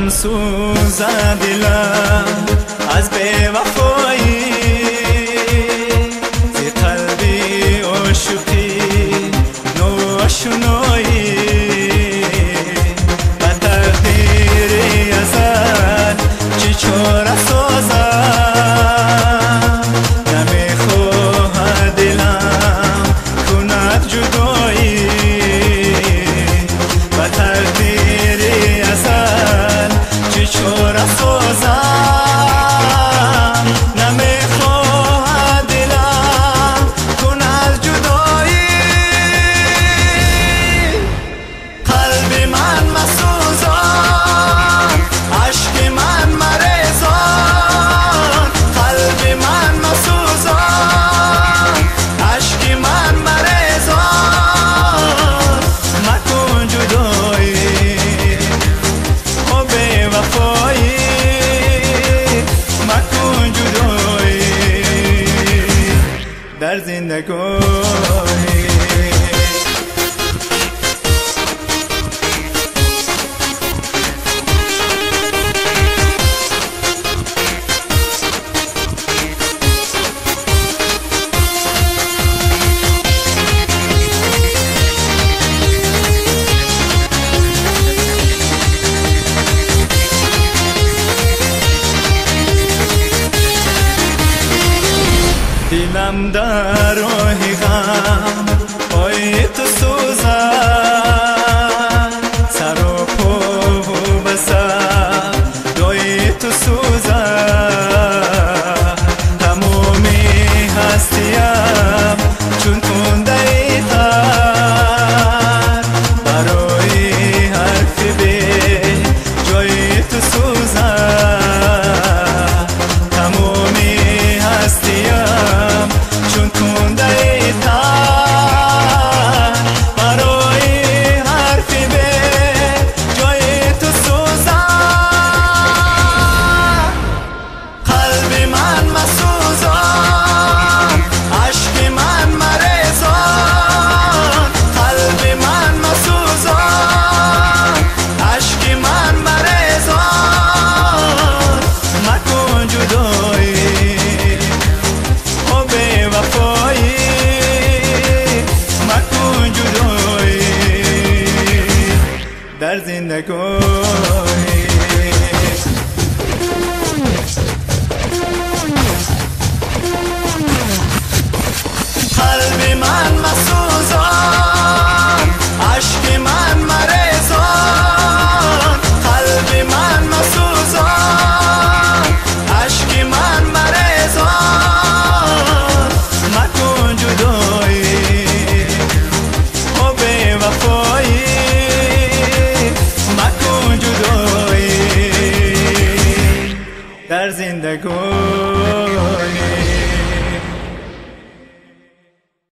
دلم سوزد دلم از بی‌وفایی زی قلبی عاشقی نوآشنایی و تقدیری ازل چی چاره سازم نمیخواهد دلم کند جدایی و تقدیری ازل چی چاره سازم نمیخواهد دلم کند جدایی قلب من مسوزان عشق من مریزان قلب من مسوزان عشق من مریزان مکن جدایی و بی‌وفایی مکن جدایی در زندگانی دلم در راه غم پای تو سوزد سر و پا و بسر دای تو سوزد تمامی هستیم چون کنده تر برای حرف به جای تو سوزد تمامی هستیم چون کنده تر برای حرفی به جای تو سوزم قلب من مسوزان عشق من مریزان قلب من مسوزان عشق من مریزان مکن جدایی و بی‌وفایی مکن جدایی در زندگانی